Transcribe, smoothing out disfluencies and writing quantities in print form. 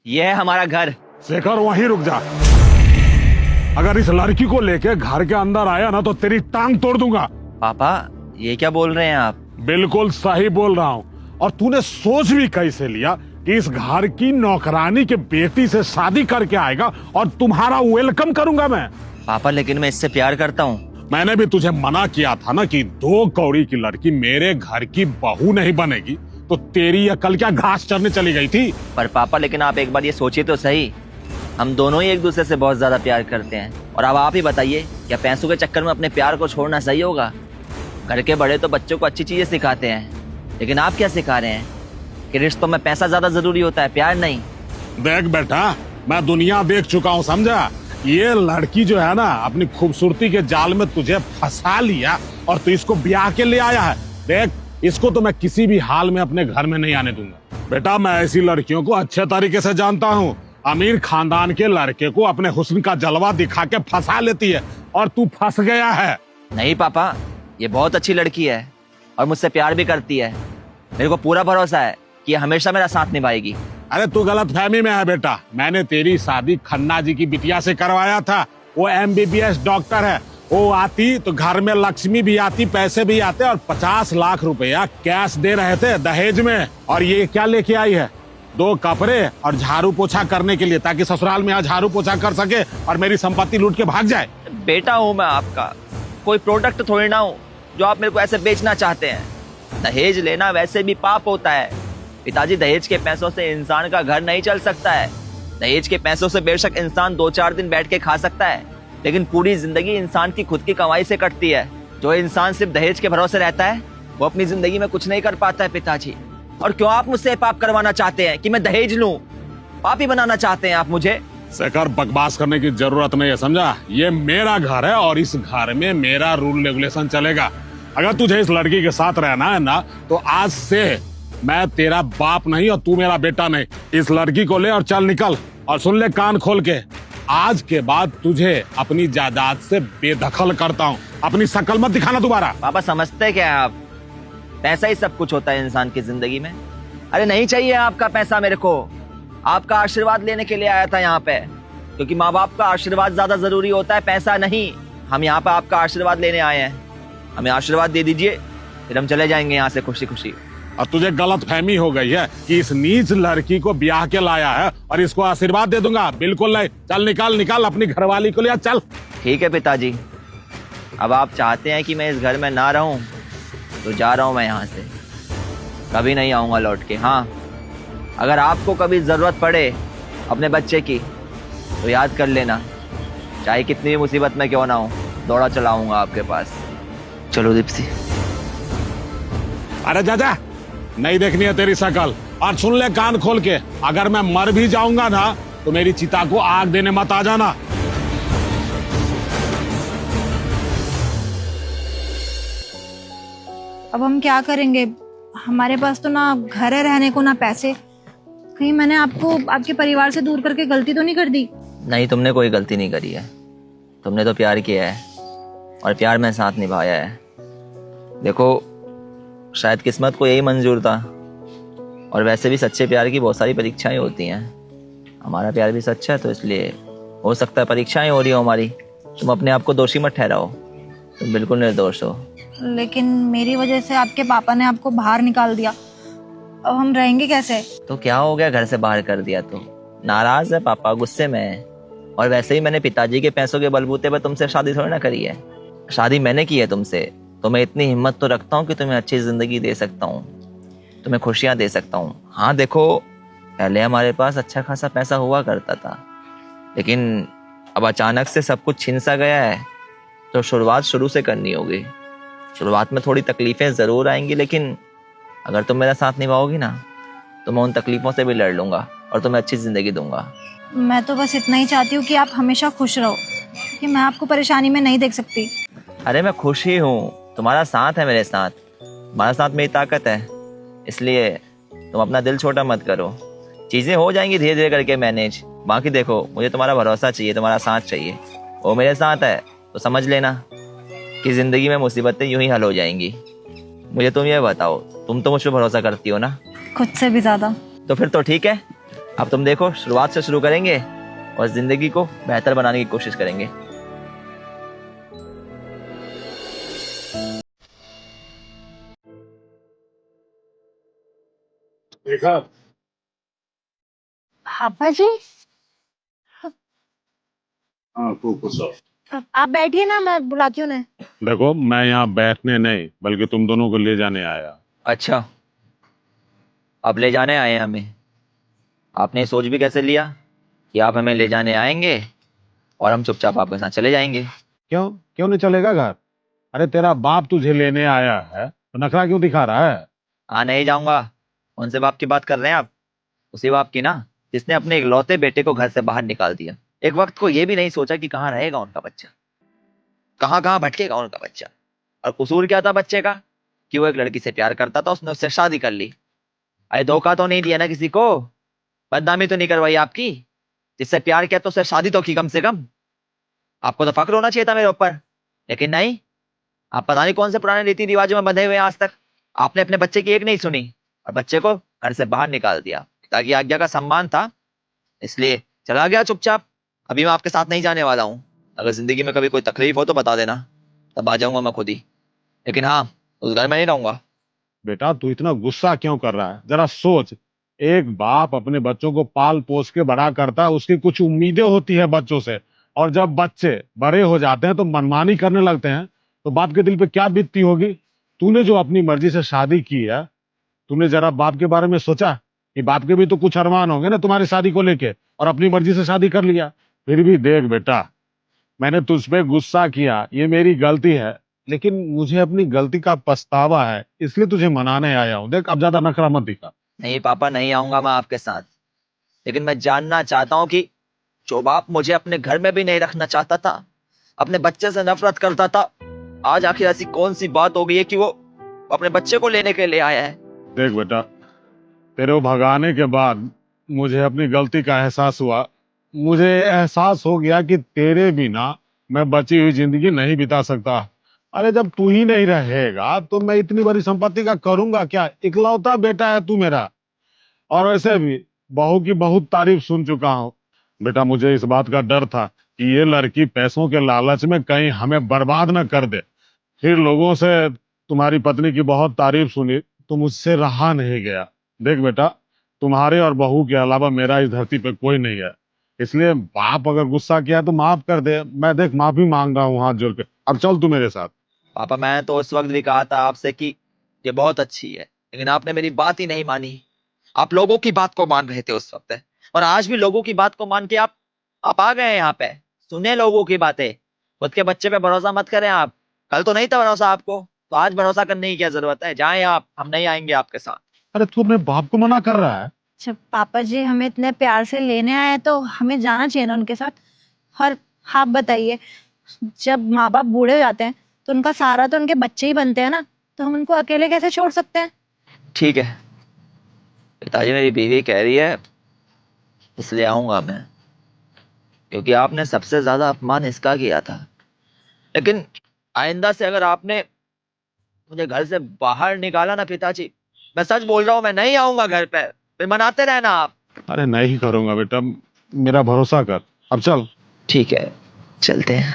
ये है हमारा घर। शेखर वहीं रुक जा। अगर इस लड़की को लेके घर के अंदर आया ना तो तेरी टांग तोड़ दूंगा। पापा ये क्या बोल रहे हैं आप? बिल्कुल सही बोल रहा हूँ। और तूने सोच भी कैसे लिया कि इस घर की नौकरानी के बेटी से शादी करके आएगा और तुम्हारा वेलकम करूंगा मैं? पापा लेकिन मैं इससे प्यार करता हूँ। मैंने भी तुझे मना किया था ना कि 2 कौड़ी की लड़की मेरे घर की बहू नहीं बनेगी, तो तेरी अकल क्या घास चरने चली गई थी? पर पापा लेकिन आप एक बार ये सोचिए तो सही, हम दोनों ही एक दूसरे से बहुत ज्यादा प्यार करते हैं। और अब आप ही बताइए, क्या पैसों के चक्कर में अपने प्यार को छोड़ना सही होगा? घर के बड़े तो बच्चों को अच्छी चीजें सिखाते हैं, लेकिन आप क्या सिखा रहे हैं कि रिश्तों में पैसा ज्यादा जरूरी होता है, प्यार नहीं। देख बेटा, मैं दुनिया देख चुका हूँ, समझा? ये लड़की जो है ना अपनी खूबसूरती के जाल में तुझे फंसा लिया और तू इसको ब्याह के ले आया है। देख, इसको तो मैं किसी भी हाल में अपने घर में नहीं आने दूंगा। बेटा, मैं ऐसी लड़कियों को अच्छे तरीके से जानता हूँ। अमीर खानदान के लड़के को अपने हुस्न का जलवा दिखा के फंसा लेती है, और तू फंस गया है। नहीं पापा, ये बहुत अच्छी लड़की है और मुझसे प्यार भी करती है। मेरे को पूरा भरोसा है कि ये हमेशा मेरा साथ निभाएगी। अरे तू गलत फहमी में है बेटा। मैंने तेरी शादी खन्ना जी की बिटिया से करवाया था। वो MBBS डॉक्टर है। वो आती तो घर में लक्ष्मी भी आती, पैसे भी आते, और 50 लाख रुपया कैश दे रहे थे दहेज में। और ये क्या लेके आई है? 2 कपड़े और झाड़ू पोछा करने के लिए, ताकि ससुराल में आज झाड़ू पोछा कर सके और मेरी संपत्ति लूट के भाग जाए। बेटा हूँ मैं आपका, कोई प्रोडक्ट थोड़ी ना हूँ जो आप मेरे को ऐसे बेचना चाहते हैं। दहेज लेना वैसे भी पाप होता है पिताजी। दहेज के पैसों से इंसान का घर नहीं चल सकता है। दहेज के पैसों से बेशक इंसान 2-4 दिन बैठ के खा सकता है, लेकिन पूरी जिंदगी इंसान की खुद की कमाई से कटती है। जो इंसान सिर्फ दहेज के भरोसे रहता है वो अपनी जिंदगी में कुछ नहीं कर पाता है पिताजी। और क्यों आप मुझसे पाप करवाना चाहते हैं कि मैं दहेज लूं? पापी बनाना चाहते हैं आप मुझे? शेखर, बकवास करने की जरूरत नहीं है, समझा? ये मेरा घर है और इस घर में मेरा रूल रेगुलेशन चलेगा। अगर तुझे इस लड़की के साथ रहना है ना, तो आज से मैं तेरा बाप नहीं और तू मेरा बेटा नहीं। इस लड़की को ले और चल निकल। और सुन ले कान खोल के, आज के बाद तुझे अपनी जायदाद से बेदखल करता हूँ। अपनी शक्ल मत दिखाना दोबारा। पापा समझते क्या है आप? पैसा ही सब कुछ होता है इंसान की जिंदगी में। अरे नहीं चाहिए आपका पैसा मेरे को। आपका आशीर्वाद लेने के लिए आया था यहाँ पे, क्योंकि माँ बाप का आशीर्वाद ज्यादा जरूरी होता है, पैसा नहीं। हम यहाँ पे आपका आशीर्वाद लेने आए हैं। हमें आशीर्वाद दे दीजिए, फिर हम चले जाएंगे यहाँ से खुशी खुशी। और तुझे गलत फहमी हो गई है कि इस नीच लड़की को ब्याह के लाया है और इसको आशीर्वाद दे दूंगा। बिल्कुल नहीं। चल निकाल निकाल, अपनी घरवाली को ले चल। ठीक है पिताजी, अब आप चाहते हैं कि मैं इस घर में ना रहूं तो जा रहा हूं मैं यहाँ से। कभी नहीं आऊंगा लौट के। हाँ, अगर आपको कभी जरूरत पड़े अपने बच्चे की तो याद कर लेना, चाहे कितनी भी मुसीबत में क्यों ना हो, दौड़ा चलाऊंगा आपके पास। चलो दीप्ति। अरे जा, नहीं देखनी है तेरी शक्ल। और सुन ले कान खोल के, अगर मैं मर भी जाऊंगा ना तो मेरी चिता को आग देने मत आ जाना। अब हम क्या करेंगे? हमारे पास तो ना घर है रहने को, ना पैसे। कहीं मैंने आपको आपके परिवार से दूर करके गलती तो नहीं कर दी? नहीं, तुमने कोई गलती नहीं करी है। तुमने तो प्यार किया है और प्यार में साथ निभाया है। देखो, शायद किस्मत को यही मंजूर था। और वैसे भी सच्चे प्यार की बहुत सारी परीक्षाएं होती हैं। हमारा प्यार भी सच्चा है, तो इसलिए हो सकता है परीक्षाएं हो रही हो हमारी। तुम अपने आप को दोषी मत ठहराओ, तुम बिल्कुल निर्दोष हो। लेकिन मेरी वजह से आपके पापा ने आपको बाहर निकाल दिया। अब हम रहेंगे कैसे? तो क्या हो गया, घर से बाहर कर दिया तो? नाराज है पापा, गुस्से में है। और वैसे ही मैंने पिताजी के पैसों के बलबूते पर तुमसे शादी थोड़ी ना करी है। शादी मैंने की है तुमसे, तो मैं इतनी हिम्मत तो रखता हूँ कि तुम्हें अच्छी जिंदगी दे सकता हूँ, तुम्हें खुशियाँ दे सकता हूँ। हाँ देखो, पहले हमारे पास अच्छा खासा पैसा हुआ करता था, लेकिन अब अचानक से सब कुछ छिन सा गया है। तो शुरुआत शुरू से करनी होगी। शुरुआत में थोड़ी तकलीफें ज़रूर आएंगी, लेकिन अगर तुम मेरा साथ निभाओगी ना तो मैं उन तकलीफों से भी लड़ लूँगा और तुम्हें अच्छी ज़िंदगी दूंगा। मैं तो बस इतना ही चाहती हूँ कि आप हमेशा खुश रहो, कि मैं आपको परेशानी में नहीं देख सकती। अरे मैं खुश ही हूँ, तुम्हारा साथ है मेरे साथ, तुम्हारा साथ मेरी ताकत है। इसलिए तुम अपना दिल छोटा मत करो, चीज़ें हो जाएंगी धीरे धीरे करके मैनेज। बाकी देखो, मुझे तुम्हारा भरोसा चाहिए, तुम्हारा साथ चाहिए। वो मेरे साथ है तो समझ लेना कि ज़िंदगी में मुसीबतें यूं ही हल हो जाएंगी। मुझे तुम ये बताओ, तुम तो मुझ पर भरोसा करती हो ना? खुद से भी ज्यादा। तो फिर तो ठीक है, अब तुम देखो, शुरुआत से शुरू करेंगे और जिंदगी को बेहतर बनाने की कोशिश करेंगे। देखा? पापा जी, हाँ, खूब खुश हो। आप बैठिए ना, मैं बुलाती हूँ उन्हें। देखो, मैं यहाँ बैठने नहीं बल्कि तुम दोनों को ले जाने आया। अच्छा, अब ले जाने आए हैं हमें? आपने सोच भी कैसे लिया कि आप हमें ले जाने आएंगे और हम चुपचाप आपके साथ चले जाएंगे? क्यों क्यों नहीं चलेगा घर? अरे तेरा बाप तुझे लेने आया है तो नखरा क्यों दिखा रहा है? नहीं जाऊंगा। कौन से बाप की बात कर रहे हैं आप? उसी बाप की ना, जिसने अपने इकलौते बेटे को घर से बाहर निकाल दिया। एक वक्त को ये भी नहीं सोचा कि कहाँ रहेगा उनका बच्चा, कहाँ कहाँ भटकेगा उनका बच्चा। और कसूर क्या था बच्चे का? कि वो एक लड़की से प्यार करता था, उसने उससे शादी कर ली। अरे धोखा तो नहीं दिया ना किसी को, बदनामी तो नहीं करवाई आपकी। जिससे प्यार किया तो उससे शादी तो की कम से कम। आपको तो फक्र होना चाहिए था मेरे ऊपर, लेकिन नहीं। आप पता नहीं कौन से पुराने रीति रिवाजों में बंधे हुए हैं आज तक। आपने अपने बच्चे की एक नहीं सुनी और बच्चे को घर से बाहर निकाल दिया। ताकि आज्ञा का सम्मान था, इसलिए चला गया चुपचाप। अभी मैं आपके साथ नहीं जाने वाला हूँ। अगर जिंदगी में कभी कोई तकलीफ हो तो बता देना, तब आ जाऊंगा मैं खुद ही। लेकिन हाँ, उस घर में नहीं रहूंगा। बेटा, तू इतना गुस्सा क्यों कर रहा है? जरा सोच। एक बाप अपने बच्चों को पाल पोस के बड़ा करता है, उसकी कुछ उम्मीदें होती है बच्चों से। और जब बच्चे बड़े हो जाते हैं तो मनमानी करने लगते हैं, तो बाप के दिल पे क्या बीतती होगी? तूने जो अपनी मर्जी से शादी की है, तूने जरा बाप के बारे में सोचा कि बाप के भी तो कुछ अरमान होंगे ना तुम्हारी शादी को लेके, और अपनी मर्जी से शादी कर लिया। फिर भी देख बेटा, मैंने तुझ पे गुस्सा किया, ये मेरी गलती है। लेकिन मुझे अपनी गलती का पछतावा है, इसलिए तुझे मनाने आया हूं। देख, अब ज्यादा नखरा मत दिखा। नहीं पापा, नहीं आऊंगा मैं आपके साथ। लेकिन मैं जानना चाहता हूँ कि जो बाप मुझे अपने घर में भी नहीं रखना चाहता था, अपने बच्चे से नफरत करता था, आज आखिर ऐसी कौन सी बात हो गई है कि वो अपने बच्चे को लेने के लिए आया है? देख बेटा, तेरे को भगाने के बाद मुझे अपनी गलती का एहसास हुआ। मुझे एहसास हो गया कि तेरे बिना मैं बची हुई जिंदगी नहीं बिता सकता। अरे जब तू ही नहीं रहेगा तो मैं इतनी बड़ी संपत्ति का करूंगा क्या? इकलौता बेटा है तू मेरा। और वैसे भी बहू की बहुत तारीफ सुन चुका हूँ। बेटा, मुझे इस बात का डर था कि ये लड़की पैसों के लालच में कहीं हमें बर्बाद न कर दे। फिर लोगों से तुम्हारी पत्नी की बहुत तारीफ सुनी तो मुझसे रहा नहीं गया। देख बेटा, तुम्हारे और बहू के अलावा मेरा इस धरती पे कोई नहीं है। इसलिए बाप अगर गुस्सा किया तो माफ कर दे। मैं देख माफी मांग रहा हूँ हाथ जोड़ के। अब चल तू मेरे साथ। पापा, मैं तो उस वक्त भी कहा था आपसे कि ये बहुत अच्छी है, लेकिन आपने मेरी बात ही नहीं मानी। आप लोगों की बात को मान रहे थे उस वक्त, और आज भी लोगों की बात को मान के आप आ गए हैं यहाँ पे। सुने लोगों की बातें, खुद के बच्चे पे भरोसा मत करें आप। कल तो नहीं था भरोसा आपको, तो आज भरोसा करने की क्या जरूरत है? जाएं आप, हम नहीं आएंगे आपके साथ। अरे तू अपने बाप को मना कर रहा है? अच्छा पापा जी, हमें इतने प्यार से लेने आए तो हमें जाना चाहिए ना उनके साथ। और आप बताइए, जब माँ बाप बूढ़े हो जाते हैं तो उनका सहारा तो उनके बच्चे ही बनते हैं ना, तो हम उनको अकेले कैसे छोड़ सकते हैं? ठीक है, पिताजी मेरी बीवी कह रही है इसलिए आऊंगा मैं, क्योंकि आपने सबसे ज्यादा अपमान इसका किया था। लेकिन आइंदा से अगर आपने मुझे घर से बाहर निकाला ना पिताजी, मैं सच बोल रहा हूँ, मैं नहीं आऊंगा घर पे। फिर मनाते रहना आप। अरे नहीं करूंगा बेटा, मेरा भरोसा कर। अब चल। ठीक है, चलते हैं।